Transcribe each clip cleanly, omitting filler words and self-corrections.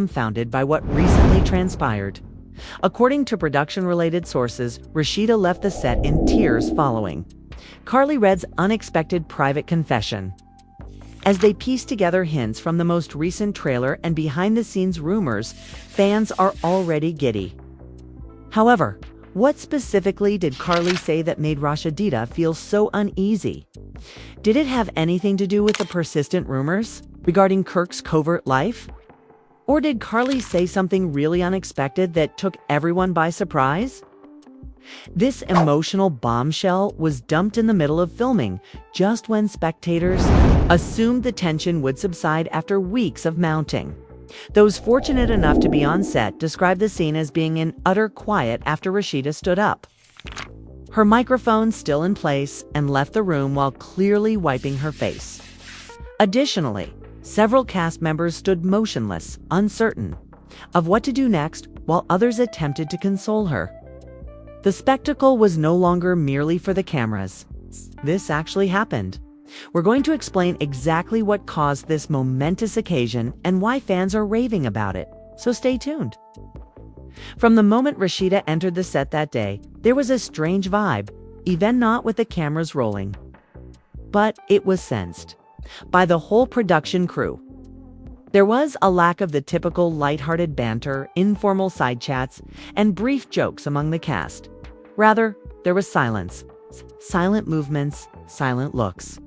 dumbfounded by what recently transpired. According to production-related sources, Rashida left the set in tears following Karlie Redd's unexpected private confession. As they piece together hints from the most recent trailer and behind-the-scenes rumors, fans are already giddy. However, what specifically did Karlie say that made Rasheeda feel so uneasy? Did it have anything to do with the persistent rumors regarding Kirk's covert life? Or did Karlie say something really unexpected that took everyone by surprise? This emotional bombshell was dumped in the middle of filming, just when spectators assumed the tension would subside after weeks of mounting. Those fortunate enough to be on set described the scene as being in utter quiet after Rashida stood up, her microphone still in place, and left the room while clearly wiping her face. Additionally, several cast members stood motionless, uncertain of what to do next, while others attempted to console her. The spectacle was no longer merely for the cameras. This actually happened. We're going to explain exactly what caused this momentous occasion and why fans are raving about it, so stay tuned. From the moment Rashida entered the set that day, there was a strange vibe, even not with the cameras rolling. But it was sensed by the whole production crew. There was a lack of the typical lighthearted banter, informal side chats, and brief jokes among the cast. Rather, there was silence, silent movements, silent looks.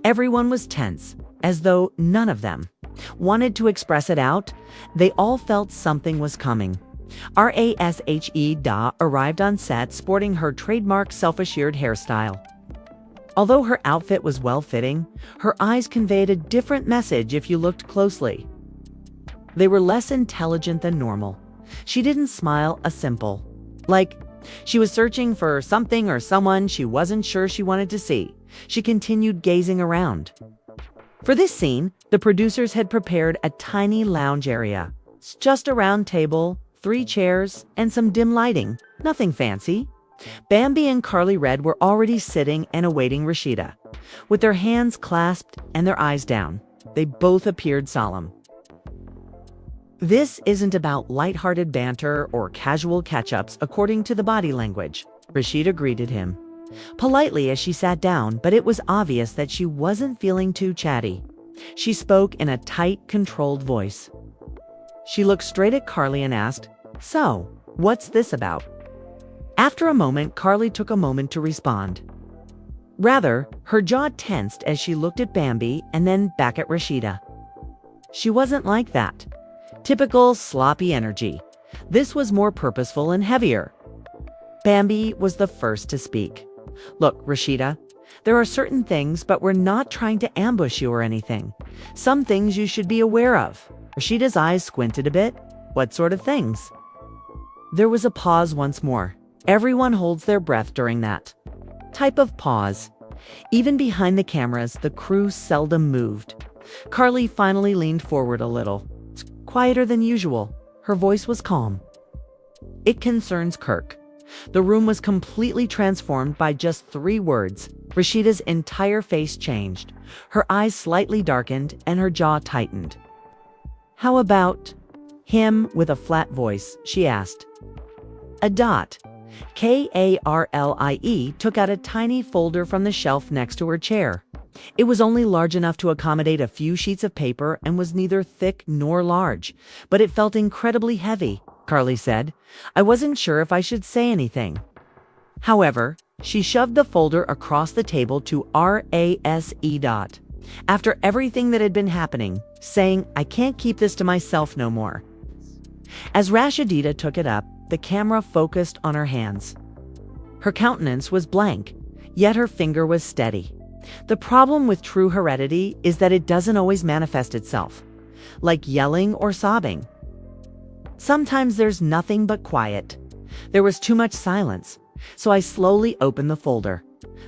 Everyone was tense, as though none of them wanted to express it out. They all felt something was coming. Rasheeda arrived on set sporting her trademark self-assured hairstyle. Although her outfit was well-fitting, her eyes conveyed a different message if you looked closely. They were less intelligent than normal. She didn't smile a simple, like she was searching for something or someone she wasn't sure she wanted to see. She continued gazing around. For this scene, the producers had prepared a tiny lounge area. It's just a round table, 3 chairs, and some dim lighting. Nothing fancy. Bambi and Karlie Redd were already sitting and awaiting Rashida, with their hands clasped and their eyes down. They both appeared solemn. This isn't about lighthearted banter or casual catch-ups, according to the body language. Rashida greeted him politely as she sat down, but it was obvious that she wasn't feeling too chatty. She spoke in a tight, controlled voice. She looked straight at Karlie and asked, "So, what's this about?" After a moment, Karlie took a moment to respond. Rather, her jaw tensed as she looked at Bambi and then back at Rashida. She wasn't like that. Typical sloppy energy. This was more purposeful and heavier. Bambi was the first to speak. "Look, Rashida, there are certain things, but we're not trying to ambush you or anything. Some things you should be aware of." Rashida's eyes squinted a bit. "What sort of things?" There was a pause once more. Everyone holds their breath during that type of pause. Even behind the cameras, the crew seldom moved. Karlie finally leaned forward a little. Quieter than usual. Her voice was calm. "It concerns Kirk." The room was completely transformed by just 3 words. Rashida's entire face changed. Her eyes slightly darkened and her jaw tightened. "How about him?" With a flat voice, she asked. A dot. Karlie took out a tiny folder from the shelf next to her chair. It was only large enough to accommodate a few sheets of paper and was neither thick nor large, but it felt incredibly heavy, Karlie said. "I wasn't sure if I should say anything." However, she shoved the folder across the table to Rasheeda. After everything that had been happening, saying, "I can't keep this to myself no more." As Rasheeda took it up, the camera focused on her hands. Her countenance was blank, yet her finger was steady. The problem with true heredity is that it doesn't always manifest itself, like yelling or sobbing. Sometimes there's nothing but quiet. There was too much silence, so I slowly opened the folder.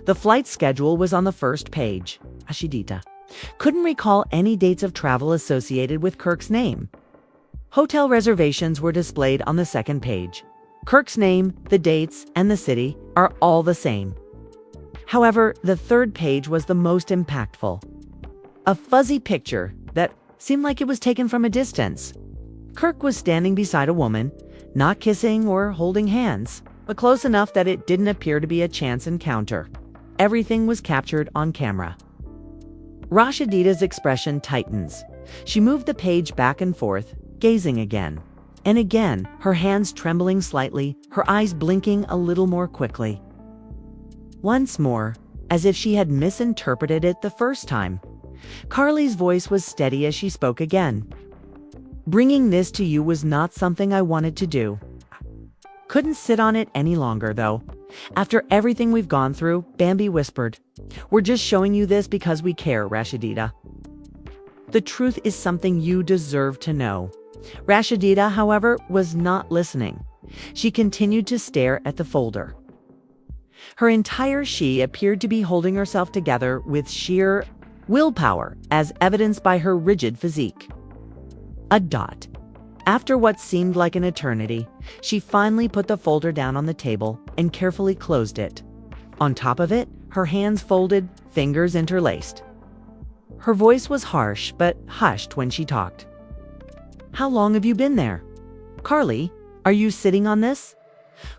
The flight schedule was on the first page. Rashida couldn't recall any dates of travel associated with Kirk's name. Hotel reservations were displayed on the second page. Kirk's name, the dates, and the city are all the same. However, the third page was the most impactful. A fuzzy picture that seemed like it was taken from a distance. Kirk was standing beside a woman, not kissing or holding hands, but close enough that it didn't appear to be a chance encounter. Everything was captured on camera. Rashida's expression tightens. She moved the page back and forth, gazing again. And again, her hands trembling slightly, her eyes blinking a little more quickly. Once more, as if she had misinterpreted it the first time. Karlie's voice was steady as she spoke again. Bringing this to you was not something I wanted to do. Couldn't sit on it any longer, though. After everything we've gone through, Bambi whispered, "We're just showing you this because we care, Rashida. The truth is something you deserve to know." Rashida, however, was not listening. She continued to stare at the folder. Her entire she appeared to be holding herself together with sheer willpower, as evidenced by her rigid physique. A dot. After what seemed like an eternity, she finally put the folder down on the table and carefully closed it. On top of it, her hands folded, fingers interlaced. Her voice was harsh but hushed when she talked. "How long have you been there? Karlie, are you sitting on this?"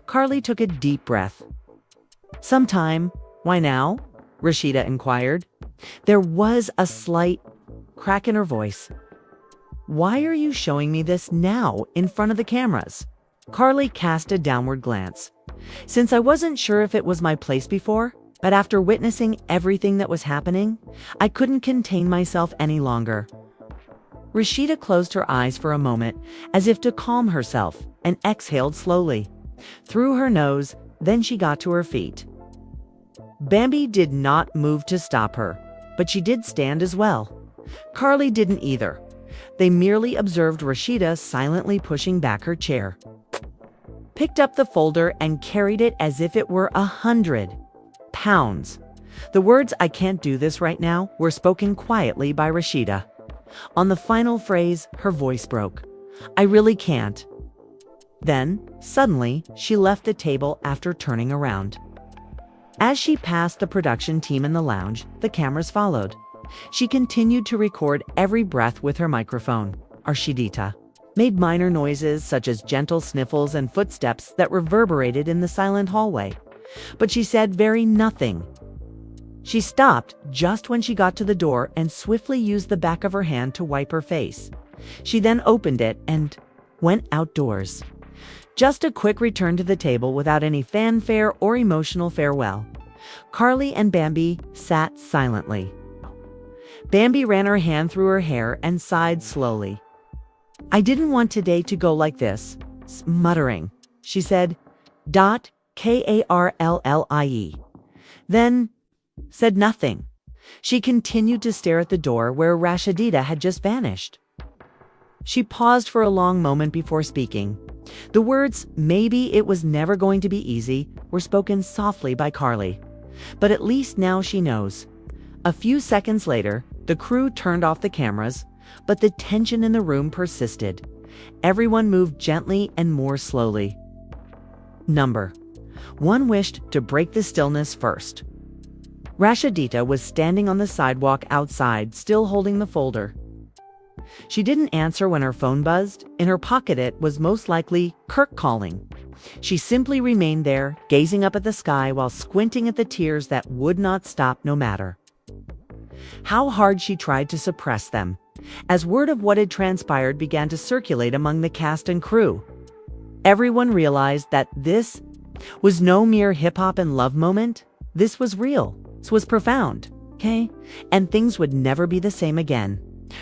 Karlie took a deep breath. "Some time. Why now?" Rashida inquired. There was a slight crack in her voice. "Why are you showing me this now in front of the cameras?" Karlie cast a downward glance. "Since I wasn't sure if it was my place before, but after witnessing everything that was happening, I couldn't contain myself any longer." Rashida closed her eyes for a moment, as if to calm herself, and exhaled slowly. Through her nose, then she got to her feet. Bambi did not move to stop her, but she did stand as well. Karlie didn't either. They merely observed Rashida silently pushing back her chair, picked up the folder and carried it as if it were 100 pounds. The words "I can't do this right now" were spoken quietly by Rashida. On the final phrase, her voice broke. "I really can't." Then, suddenly, she left the table after turning around. As she passed the production team in the lounge, the cameras followed. She continued to record every breath with her microphone. Rashida made minor noises such as gentle sniffles and footsteps that reverberated in the silent hallway. But she said very nothing. She stopped just when she got to the door and swiftly used the back of her hand to wipe her face. She then opened it and went outdoors. Just a quick return to the table without any fanfare or emotional farewell. Karlie and Bambi sat silently. Bambi ran her hand through her hair and sighed slowly. "I didn't want today to go like this," muttering. She said, "Karlie." Then said nothing. She continued to stare at the door where Rashida had just vanished. She paused for a long moment before speaking. The words, "Maybe it was never going to be easy," were spoken softly by Karlie. But at least now she knows. A few seconds later, the crew turned off the cameras, but the tension in the room persisted. Everyone moved gently and more slowly. Number 1 wished to break the stillness first. Rashida was standing on the sidewalk outside, still holding the folder. She didn't answer when her phone buzzed. In her pocket it was most likely Kirk calling. She simply remained there, gazing up at the sky while squinting at the tears that would not stop no matter how hard she tried to suppress them, as word of what had transpired began to circulate among the cast and crew. Everyone realized that this was no mere hip-hop and love moment. This was real. This was profound, okay? And things would never be the same again.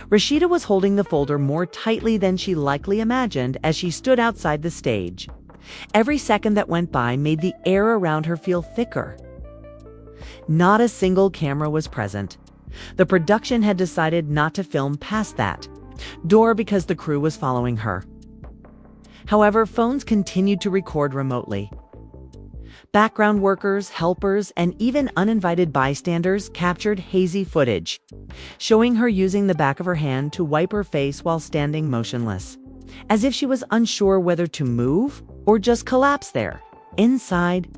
Rashida was holding the folder more tightly than she likely imagined as she stood outside the stage. Every second that went by made the air around her feel thicker. Not a single camera was present. The production had decided not to film past that door because the crew was following her. However, phones continued to record remotely. Background workers, helpers, and even uninvited bystanders captured hazy footage, showing her using the back of her hand to wipe her face while standing motionless, as if she was unsure whether to move or just collapse there. Inside,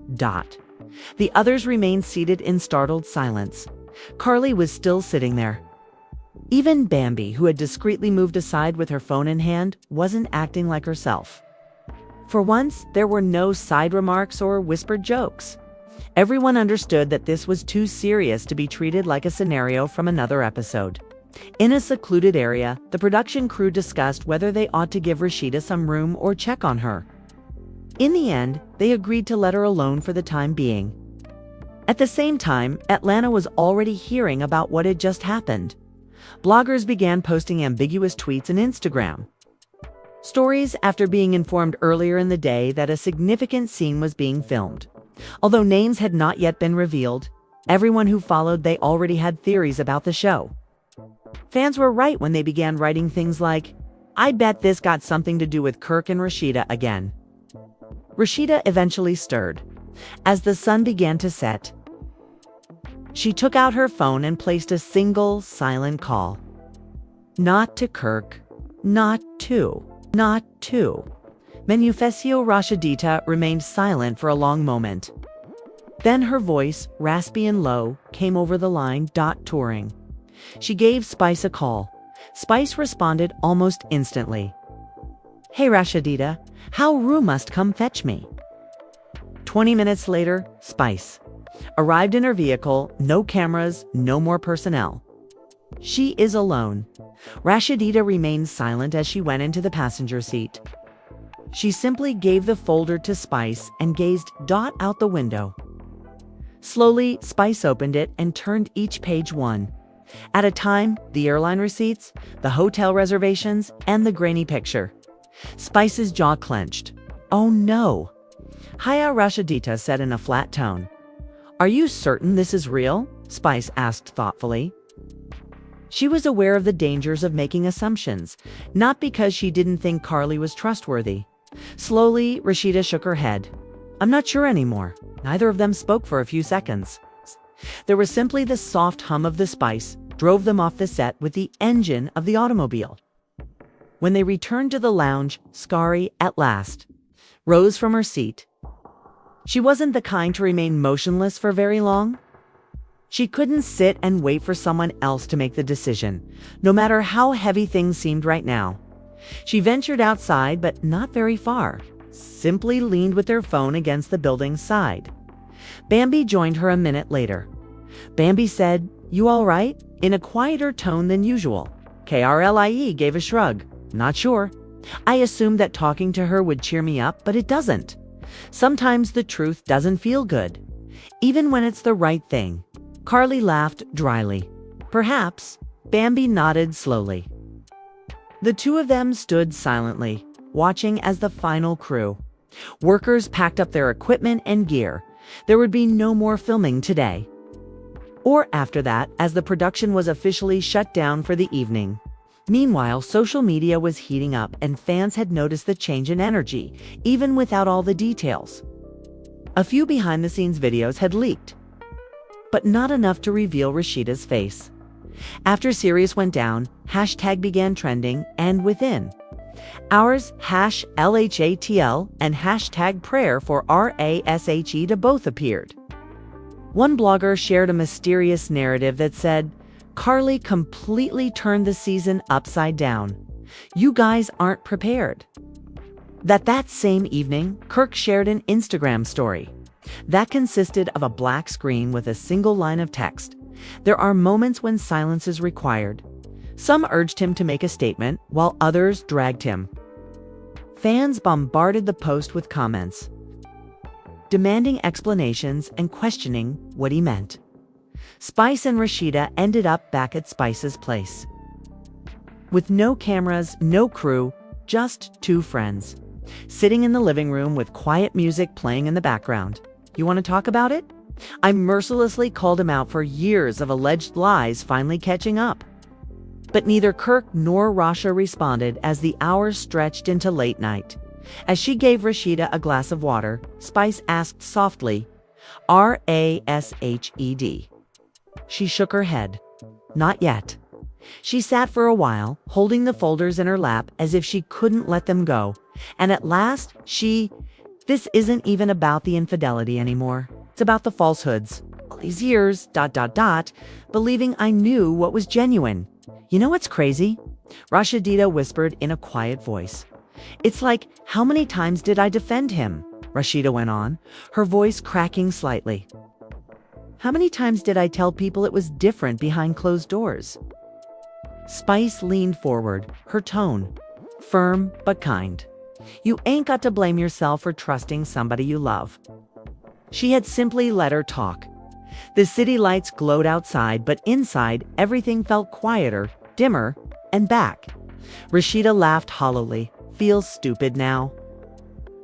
the others remained seated in startled silence. Karlie was still sitting there. Even Bambi, who had discreetly moved aside with her phone in hand, wasn't acting like herself. For once, there were no side remarks or whispered jokes. Everyone understood that this was too serious to be treated like a scenario from another episode. In a secluded area, the production crew discussed whether they ought to give Rashida some room or check on her. In the end, they agreed to let her alone for the time being. At the same time, Atlanta was already hearing about what had just happened. Bloggers began posting ambiguous tweets and Instagram stories after being informed earlier in the day that a significant scene was being filmed. Although names had not yet been revealed, everyone who followed they already had theories about the show. Fans were right when they began writing things like, "I bet this got something to do with Kirk and Rashida again." Rashida eventually stirred. As the sun began to set, she took out her phone and placed a single, silent call. Not to Kirk. Not to. Manifestio Rasheeda remained silent for a long moment. Then her voice, raspy and low, came over the line. Touring. She gave Spice a call. Spice responded almost instantly. "Hey Rasheeda, how Rue must come fetch me." 20 minutes later, Spice arrived in her vehicle, no cameras, no more personnel. She is alone. Rasheeda remained silent as she went into the passenger seat. She simply gave the folder to Spice and gazed out the window. Slowly, Spice opened it and turned each page one at a time, the airline receipts, the hotel reservations, and the grainy picture. Spice's jaw clenched. "Oh no." Hiya, Rasheeda said in a flat tone. "Are you certain this is real?" Spice asked thoughtfully. She was aware of the dangers of making assumptions, not because she didn't think Karlie was trustworthy. Slowly, Rashida shook her head. "I'm not sure anymore." Neither of them spoke for a few seconds. There was simply the soft hum of the Spice drove them off the set with the engine of the automobile. When they returned to the lounge, Karlie, at last, rose from her seat. She wasn't the kind to remain motionless for very long. She couldn't sit and wait for someone else to make the decision, no matter how heavy things seemed right now. She ventured outside, but not very far, simply leaned with her phone against the building's side. Bambi joined her a minute later. Bambi said, "You all right?" in a quieter tone than usual. Karlie gave a shrug. "Not sure. I assumed that talking to her would cheer me up, but it doesn't. Sometimes the truth doesn't feel good, even when it's the right thing." Karlie laughed dryly. "Perhaps." Bambi nodded slowly. The two of them stood silently, watching as the final crew. Workers packed up their equipment and gear. There would be no more filming today. Or after that, as the production was officially shut down for the evening. Meanwhile, social media was heating up and fans had noticed the change in energy, even without all the details. A few behind-the-scenes videos had leaked, but not enough to reveal Rashida's face. After Sirius went down, hashtag began trending, and within hours, #LHHATL and hashtag prayer for RASHEDA both appeared. One blogger shared a mysterious narrative that said, "Karlie completely turned the season upside down. You guys aren't prepared." That same evening, Kirk shared an Instagram story that consisted of a black screen with a single line of text. "There are moments when silence is required." Some urged him to make a statement, while others dragged him. Fans bombarded the post with comments, demanding explanations and questioning what he meant. Spice and Rashida ended up back at Spice's place. With no cameras, no crew, just two friends, sitting in the living room with quiet music playing in the background. "You want to talk about it?" I mercilessly called him out for years of alleged lies finally catching up. But neither Kirk nor Rasha responded as the hours stretched into late night. As she gave Rashida a glass of water, Spice asked softly, "RASHED?" She shook her head. "Not yet." She sat for a while, holding the folders in her lap as if she couldn't let them go. And at last, "This isn't even about the infidelity anymore. It's about the falsehoods. All these years, believing I knew what was genuine. You know what's crazy? Rashida whispered in a quiet voice. It's like, how many times did I defend him? Rashida went on, her voice cracking slightly. How many times did I tell people it was different behind closed doors? Spice leaned forward, her tone firm but kind. You ain't got to blame yourself for trusting somebody you love. She had simply let her talk. The city lights glowed outside, but inside, everything felt quieter, dimmer, and back. Rashida laughed hollowly. Feels stupid now.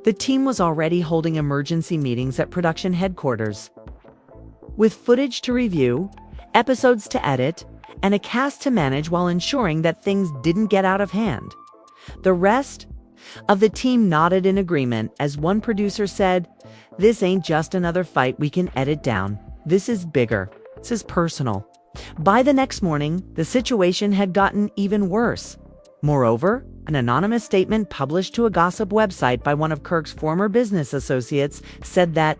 The team was already holding emergency meetings at production headquarters. With footage to review, episodes to edit, and a cast to manage while ensuring that things didn't get out of hand. The rest of the team nodded in agreement as one producer said, "This ain't just another fight we can edit down. This is bigger. This is personal." By the next morning, the situation had gotten even worse. Moreover, an anonymous statement published to a gossip website by one of Kirk's former business associates said that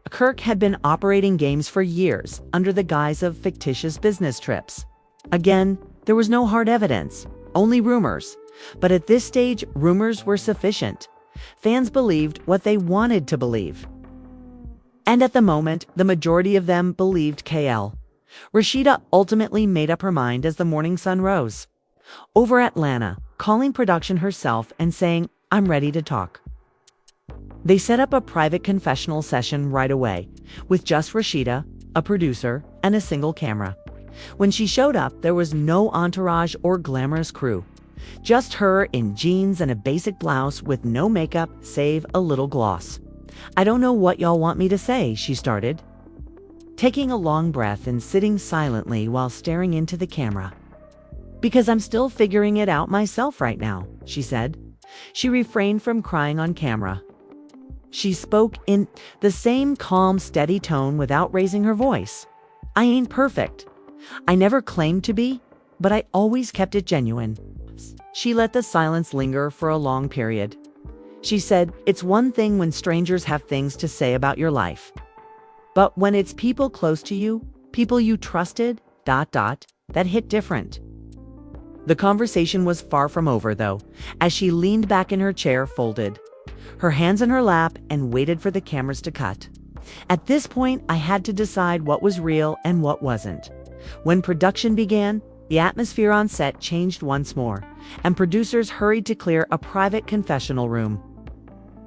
Kirk had been operating games for years under the guise of fictitious business trips. Again, there was no hard evidence, only rumors. But at this stage, rumors were sufficient. Fans believed what they wanted to believe. And at the moment, the majority of them believed KL. Rashida ultimately made up her mind as the morning sun rose. Over Atlanta, calling production herself and saying, "I'm ready to talk." They set up a private confessional session right away, with just Rashida, a producer, and a single camera. When she showed up, there was no entourage or glamorous crew. Just her in jeans and a basic blouse with no makeup save a little gloss. "I don't know what y'all want me to say," she started, taking a long breath and sitting silently while staring into the camera. "Because I'm still figuring it out myself right now," she said. She refrained from crying on camera. She spoke in the same calm, steady tone without raising her voice. "I ain't perfect. I never claimed to be, but I always kept it genuine." She let the silence linger for a long period. She said, "It's one thing when strangers have things to say about your life. But when it's people close to you, people you trusted, that hit different." The conversation was far from over, though, as she leaned back in her chair, folded her hands in her lap, and waited for the cameras to cut. At this point, I had to decide what was real and what wasn't. When production began, the atmosphere on set changed once more, and producers hurried to clear a private confessional room.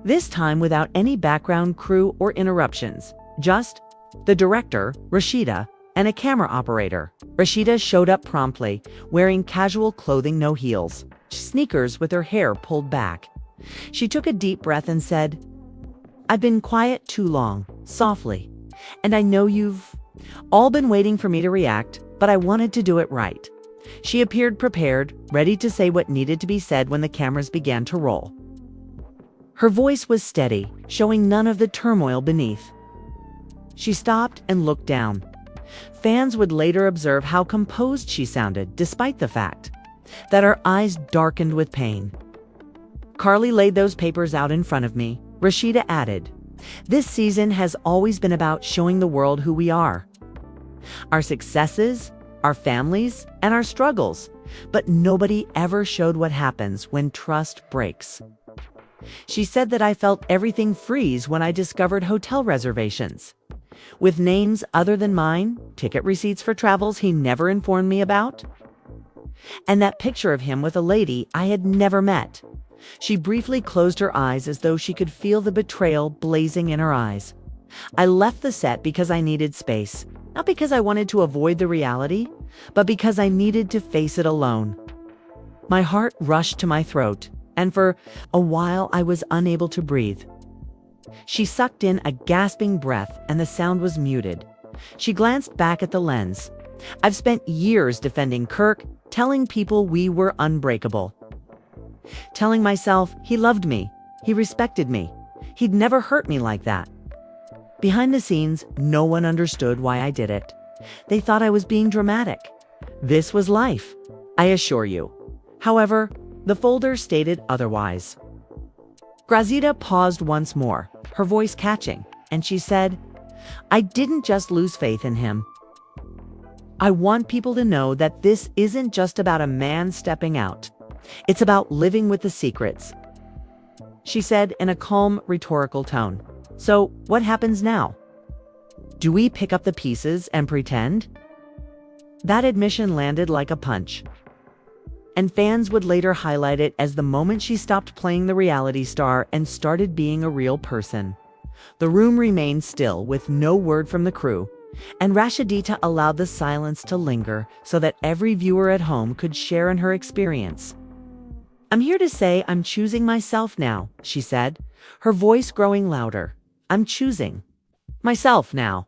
This time without any background crew or interruptions, just the director, Rashida, and a camera operator. Rashida showed up promptly, wearing casual clothing, no heels, sneakers with her hair pulled back. She took a deep breath and said, "I've been quiet too long," softly, "and I know you've all been waiting for me to react, but I wanted to do it right." She appeared prepared, ready to say what needed to be said when the cameras began to roll. Her voice was steady, showing none of the turmoil beneath. She stopped and looked down. Fans would later observe how composed she sounded, despite the fact that her eyes darkened with pain. "Karlie laid those papers out in front of me," Rashida added. "This season has always been about showing the world who we are. Our successes, our families, and our struggles. But nobody ever showed what happens when trust breaks." She said that I felt everything freeze when I discovered hotel reservations with names other than mine, ticket receipts for travels he never informed me about, and that picture of him with a lady I had never met. She briefly closed her eyes as though she could feel the betrayal blazing in her eyes. "I left the set because I needed space, not because I wanted to avoid the reality, but because I needed to face it alone." My heart rushed to my throat, and for a while I was unable to breathe. She sucked in a gasping breath and the sound was muted. She glanced back at the lens. "I've spent years defending Kirk, telling people we were unbreakable. Telling myself he loved me, he respected me, he'd never hurt me like that. Behind the scenes, no one understood why I did it. They thought I was being dramatic. This was life, I assure you." However, the folder stated otherwise. Rasheeda paused once more, her voice catching, and she said, "I didn't just lose faith in him. I want people to know that this isn't just about a man stepping out. It's about living with the secrets," she said in a calm, rhetorical tone. "So, what happens now? Do we pick up the pieces and pretend?" That admission landed like a punch, and fans would later highlight it as the moment she stopped playing the reality star and started being a real person. The room remained still with no word from the crew, and Rasheeda allowed the silence to linger so that every viewer at home could share in her experience. "I'm here to say I'm choosing myself now," she said, her voice growing louder. "I'm choosing myself now."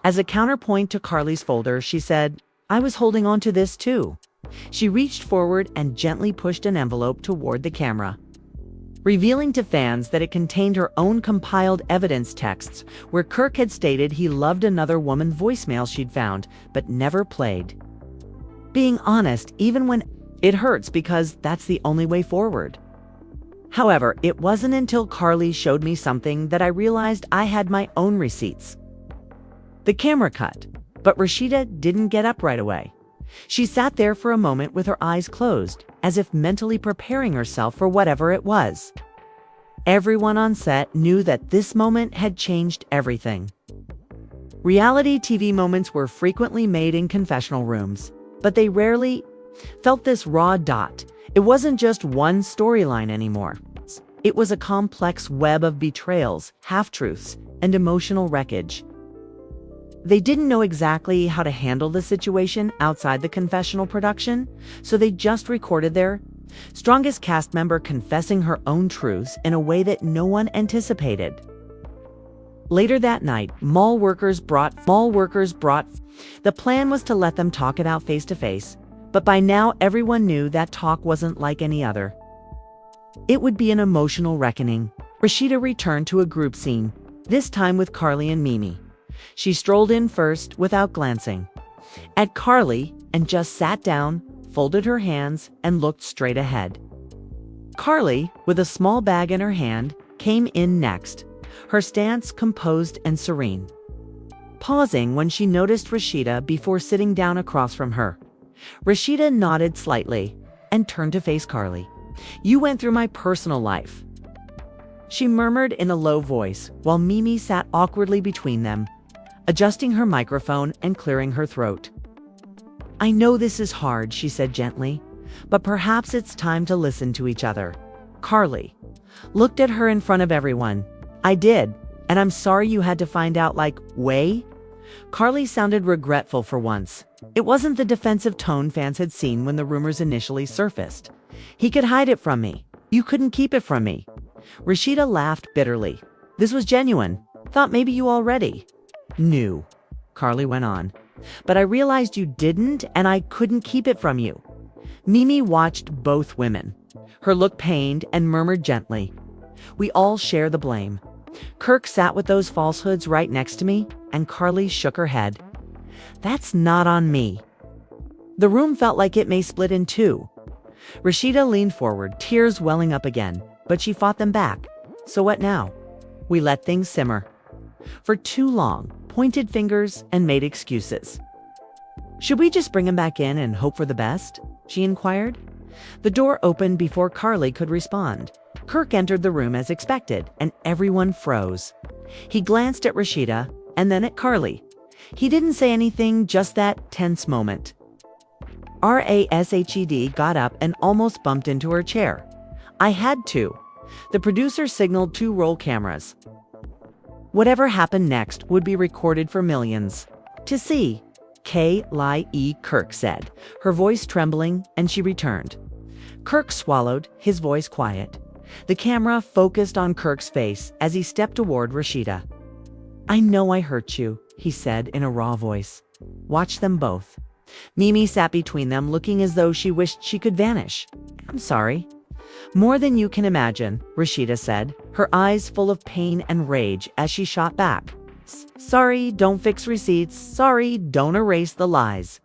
As a counterpoint to Karlie's folder, she said, "I was holding on to this too." She reached forward and gently pushed an envelope toward the camera, revealing to fans that it contained her own compiled evidence texts where Kirk had stated he loved another woman voicemail she'd found but never played. Being honest, even when it hurts, because that's the only way forward. However, it wasn't until Karlie showed me something that I realized I had my own receipts. The camera cut, but Rashida didn't get up right away. She sat there for a moment with her eyes closed, as if mentally preparing herself for whatever it was. Everyone on set knew that this moment had changed everything. Reality TV moments were frequently made in confessional rooms, but they rarely felt this raw dot. It wasn't just one storyline anymore. It was a complex web of betrayals, half-truths, and emotional wreckage. They didn't know exactly how to handle the situation outside the confessional production, so they just recorded their strongest cast member confessing her own truths in a way that no one anticipated. Later that night, mall workers brought. The plan was to let them talk it out face to face, but by now everyone knew that talk wasn't like any other. It would be an emotional reckoning. Rashida returned to a group scene, this time with Karlie and Mimi. She strolled in first without glancing at Karlie and just sat down, folded her hands, and looked straight ahead. Karlie, with a small bag in her hand, came in next, her stance composed and serene, pausing when she noticed Rashida before sitting down across from her. Rashida nodded slightly and turned to face Karlie. "You went through my personal life," she murmured in a low voice, while Mimi sat awkwardly between them, adjusting her microphone and clearing her throat. "I know this is hard," she said gently, "but perhaps it's time to listen to each other." Karlie looked at her in front of everyone. "I did, and I'm sorry you had to find out way." Karlie sounded regretful for once. It wasn't the defensive tone fans had seen when the rumors initially surfaced. "He could hide it from me. You couldn't keep it from me." Rashida laughed bitterly. "This was genuine. Thought maybe you already knew," Karlie went on. "But I realized you didn't, and I couldn't keep it from you." Mimi watched both women. Her look pained and murmured gently, "We all share the blame." Kirk sat with those falsehoods right next to me, and Karlie shook her head. "That's not on me." The room felt like it may split in two. Rashida leaned forward, tears welling up again, but she fought them back. "So what now?" "We let things simmer for too long, pointed fingers, and made excuses." "Should we just bring him back in and hope for the best?" she inquired. The door opened before Karlie could respond. Kirk entered the room as expected, and everyone froze. He glanced at Rashida and then at Karlie. He didn't say anything, just that tense moment. Rasheeda got up and almost bumped into her chair. "I had to." The producer signaled 2 roll cameras. Whatever happened next would be recorded for millions to see. Kirk said, her voice trembling, and she returned. Kirk swallowed, his voice quiet. The camera focused on Kirk's face as he stepped toward Rashida. "I know I hurt you," he said in a raw voice. Watch them both. Mimi sat between them, looking as though she wished she could vanish. "I'm sorry." "More than you can imagine," Rashida said, her eyes full of pain and rage as she shot back. "Sorry, don't fix receipts. Sorry, don't erase the lies."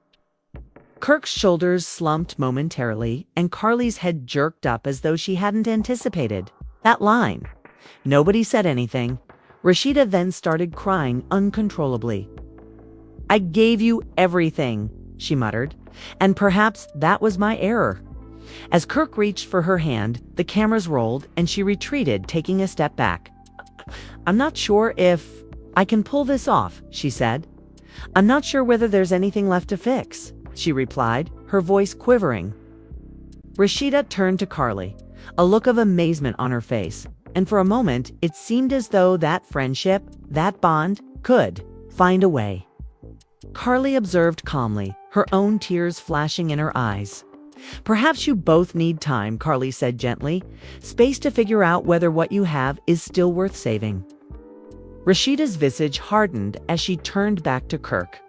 Kirk's shoulders slumped momentarily, and Karlie's head jerked up as though she hadn't anticipated that line. Nobody said anything. Rashida then started crying uncontrollably. I gave you everything, she muttered, and perhaps that was my error. As Kirk reached for her hand, the cameras rolled and she retreated, taking a step back. I'm not sure if I can pull this off, she said. I'm not sure whether there's anything left to fix, she replied, her voice quivering. Rashida turned to Karlie, a look of amazement on her face, and for a moment it seemed as though that friendship, that bond, could find a way. Karlie observed calmly, her own tears flashing in her eyes. Perhaps you both need time, Karlie said gently, space to figure out whether what you have is still worth saving. Rashida's visage hardened as she turned back to Kirk.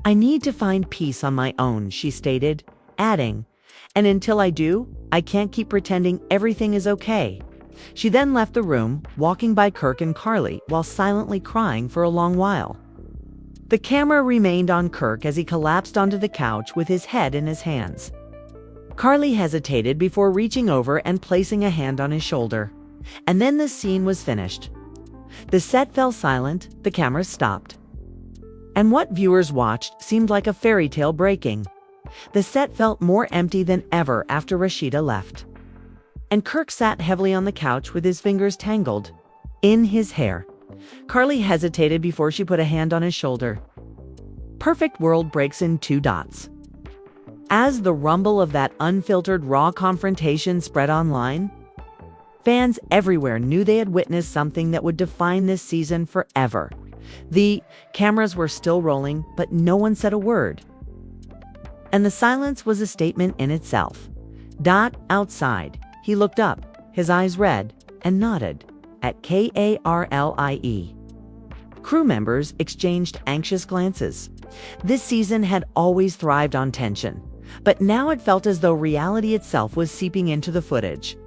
I need to find peace on my own, she stated, adding, and until I do, I can't keep pretending everything is okay. She then left the room, walking by Kirk and Karlie while silently crying for a long while. The camera remained on Kirk as he collapsed onto the couch with his head in his hands. Karlie hesitated before reaching over and placing a hand on his shoulder. And then the scene was finished. The set fell silent, the cameras stopped. And what viewers watched seemed like a fairy tale breaking. The set felt more empty than ever after Rashida left. And Kirk sat heavily on the couch with his fingers tangled in his hair. Karlie hesitated before she put a hand on his shoulder. Perfect world breaks in 2 dots. As the rumble of that unfiltered raw confrontation spread online, fans everywhere knew they had witnessed something that would define this season forever. The cameras were still rolling, but no one said a word. And the silence was a statement in itself. Outside, he looked up, his eyes red, and nodded at Karlie. Crew members exchanged anxious glances. This season had always thrived on tension, but now it felt as though reality itself was seeping into the footage.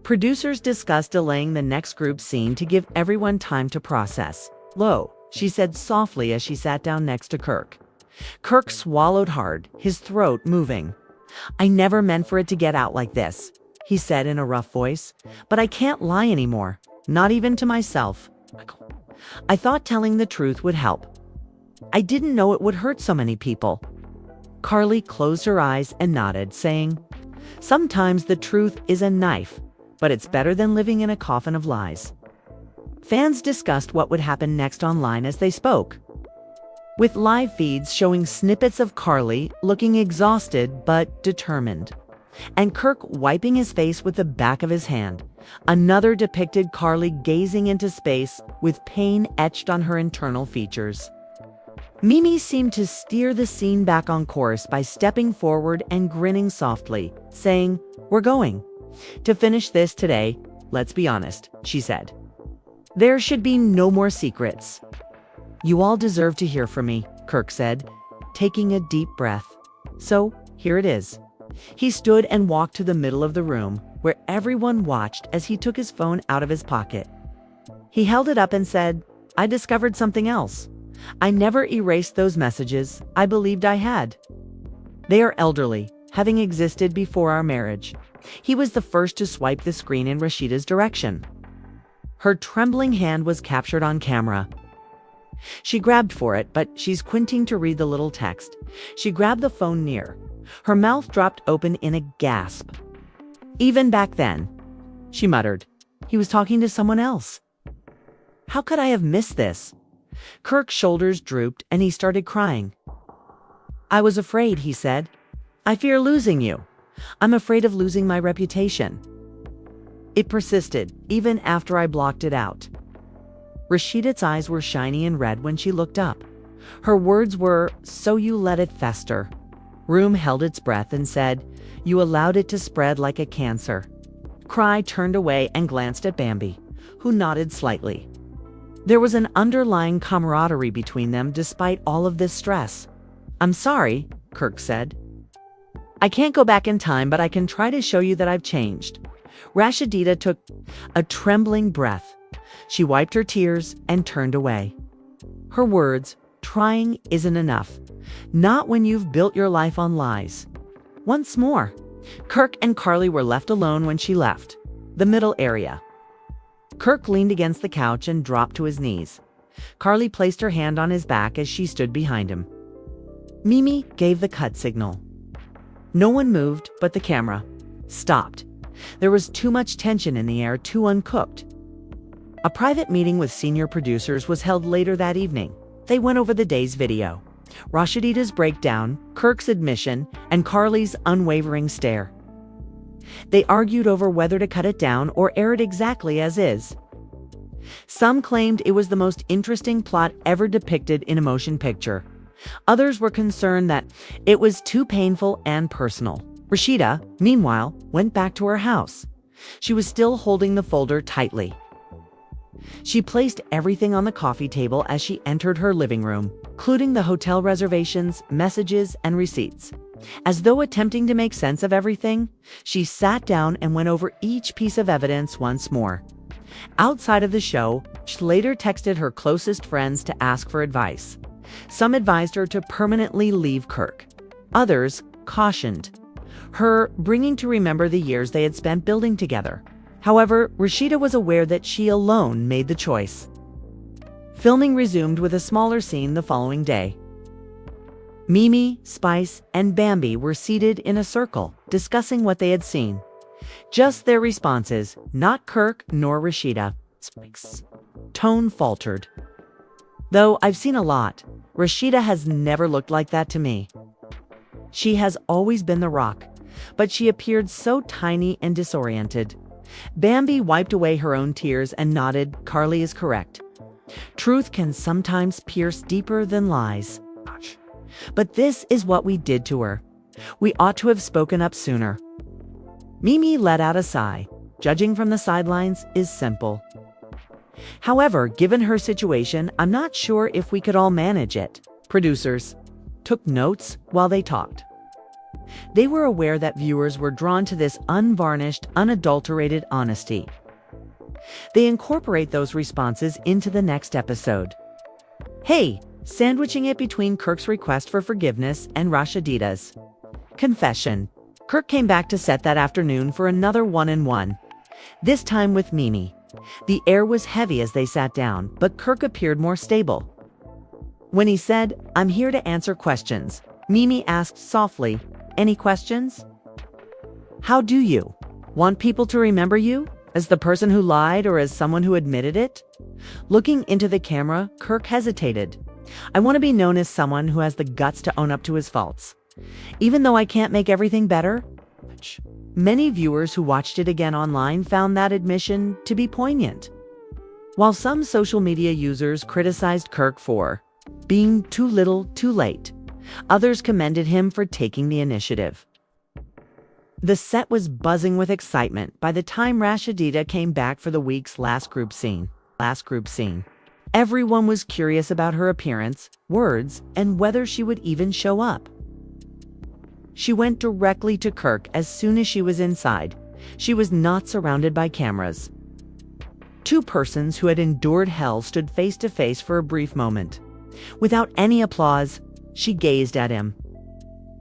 Producers discussed delaying the next group scene to give everyone time to process. Lo, she said softly as she sat down next to Kirk. Kirk swallowed hard, his throat moving. I never meant for it to get out like this, he said in a rough voice, but I can't lie anymore, not even to myself. I thought telling the truth would help. I didn't know it would hurt so many people. Karlie closed her eyes and nodded, saying, sometimes the truth is a knife, but it's better than living in a coffin of lies. Fans discussed what would happen next online as they spoke, with live feeds showing snippets of Karlie looking exhausted but determined, and Kirk wiping his face with the back of his hand. Another depicted Karlie gazing into space with pain etched on her internal features. Mimi seemed to steer the scene back on course by stepping forward and grinning softly, saying, we're going to finish this today, let's be honest, she said. There should be no more secrets. You all deserve to hear from me, Kirk said, taking a deep breath. So, here it is. He stood and walked to the middle of the room, where everyone watched as he took his phone out of his pocket. He held it up and said, I discovered something else. I never erased those messages I believed I had. They are elderly, having existed before our marriage. He was the first to swipe the screen in Rashida's direction. Her trembling hand was captured on camera. She grabbed for it, but she's squinting to read the little text. She grabbed the phone near. Her mouth dropped open in a gasp. Even back then, she muttered, he was talking to someone else. How could I have missed this? Kirk's shoulders drooped and he started crying. I was afraid, he said. I fear losing you. I'm afraid of losing my reputation. It persisted, even after I blocked it out. Rashida's eyes were shiny and red when she looked up. Her words were, so you let it fester. Room held its breath and said, you allowed it to spread like a cancer. Cry turned away and glanced at Bambi, who nodded slightly. There was an underlying camaraderie between them despite all of this stress. I'm sorry, Kirk said. I can't go back in time, but I can try to show you that I've changed. Rashida took a trembling breath. She wiped her tears and turned away. Her words, trying isn't enough. Not when you've built your life on lies. Once more, Kirk and Karlie were left alone when she left the middle area. Kirk leaned against the couch and dropped to his knees. Karlie placed her hand on his back as she stood behind him. Mimi gave the cut signal. No one moved, but the camera stopped. There was too much tension in the air, too uncooked. A private meeting with senior producers was held later that evening. They went over the day's video. Rashida's breakdown, Kirk's admission, and Karlie's unwavering stare. They argued over whether to cut it down or air it exactly as is. Some claimed it was the most interesting plot ever depicted in a motion picture. Others were concerned that it was too painful and personal. Rashida, meanwhile, went back to her house. She was still holding the folder tightly. She placed everything on the coffee table as she entered her living room, including the hotel reservations, messages, and receipts. As though attempting to make sense of everything, she sat down and went over each piece of evidence once more. Outside of the show, she later texted her closest friends to ask for advice. Some advised her to permanently leave Kirk. Others cautioned her, bringing to remember the years they had spent building together. However, Rashida was aware that she alone made the choice. Filming resumed with a smaller scene the following day. Mimi, Spice, and Bambi were seated in a circle, discussing what they had seen. Just their responses, not Kirk nor Rashida. Spice's tone faltered. Though I've seen a lot, Rashida has never looked like that to me. She has always been the rock, but she appeared so tiny and disoriented. Bambi wiped away her own tears and nodded. Karlie is correct. Truth can sometimes pierce deeper than lies. But this is what we did to her. We ought to have spoken up sooner. Mimi let out a sigh. Judging from the sidelines is simple. However, given her situation, I'm not sure if we could all manage it. Producers took notes while they talked. They were aware that viewers were drawn to this unvarnished, unadulterated honesty. They incorporate those responses into the next episode. Hey, sandwiching it between Kirk's request for forgiveness and Rashida's confession. Kirk came back to set that afternoon for another one-on-one, this time with Mimi. The air was heavy as they sat down, but Kirk appeared more stable. When he said, "I'm here to answer questions," Mimi asked softly, "Any questions? How do you want people to remember you? As the person who lied or as someone who admitted it?" Looking into the camera, Kirk hesitated. "I want to be known as someone who has the guts to own up to his faults. Even though I can't make everything better." Many viewers who watched it again online found that admission to be poignant. While some social media users criticized Kirk for being too little, too late, others commended him for taking the initiative. The set was buzzing with excitement by the time Rashida came back for the week's last group scene. Everyone was curious about her appearance, words, and whether she would even show up. She went directly to Kirk as soon as she was inside. She was not surrounded by cameras. Two persons who had endured hell stood face to face for a brief moment. Without any applause, she gazed at him.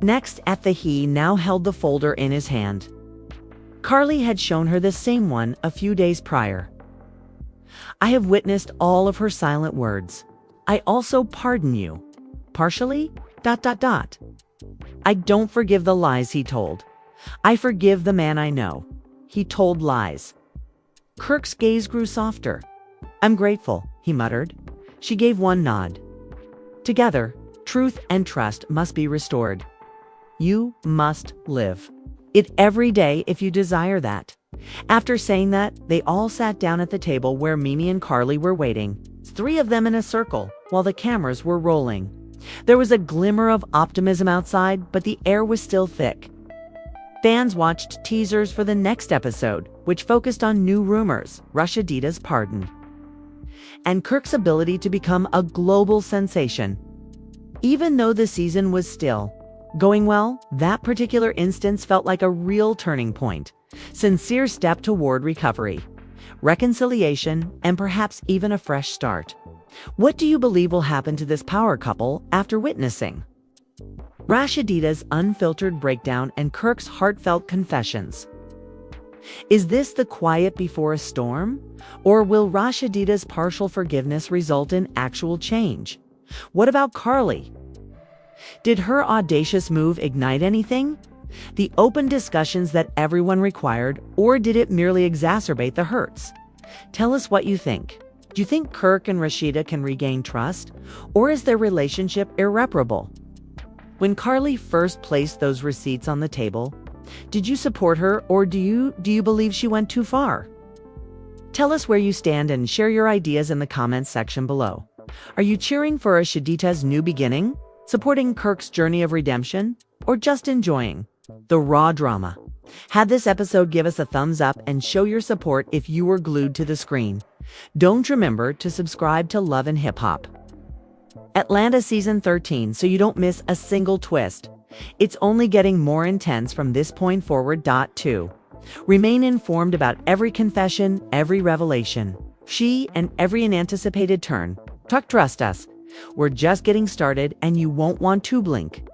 Next at he now held the folder in his hand. Karlie had shown her the same one a few days prior. "I have witnessed all of her silent words. I also pardon you. Partially? ... I don't forgive the lies he told. I forgive the man I know. He told lies." Kirk's gaze grew softer. "I'm grateful," he muttered. She gave one nod. "Together, truth and trust must be restored. You must live it every day if you desire that." After saying that, they all sat down at the table where Mimi and Karlie were waiting, three of them in a circle, while the cameras were rolling. There was a glimmer of optimism outside, but the air was still thick. Fans watched teasers for the next episode, which focused on new rumors, Rashida's pardon, and Kirk's ability to become a global sensation. Even though the season was still going well, that particular instance felt like a real turning point. Sincere step toward recovery, reconciliation, and perhaps even a fresh start. What do you believe will happen to this power couple after witnessing Rashida's unfiltered breakdown and Kirk's heartfelt confessions? Is this the quiet before a storm? Or will Rashida's partial forgiveness result in actual change? What about Karlie? Did her audacious move ignite anything? The open discussions that everyone required, or did it merely exacerbate the hurts? Tell us what you think. Do you think Kirk and Rashida can regain trust, or is their relationship irreparable? When Karlie first placed those receipts on the table, did you support her, or do you believe she went too far? Tell us where you stand and share your ideas in the comments section below. Are you cheering for Rashida's new beginning, supporting Kirk's journey of redemption, or just enjoying the raw drama? Have this episode give us a thumbs up and show your support if you were glued to the screen. Don't remember to subscribe to Love and Hip Hop Atlanta Season 13 so you don't miss a single twist. It's only getting more intense from this point forward. 2. Remain informed about every confession, every revelation, and every unanticipated turn. Trust us, we're just getting started and you won't want to blink.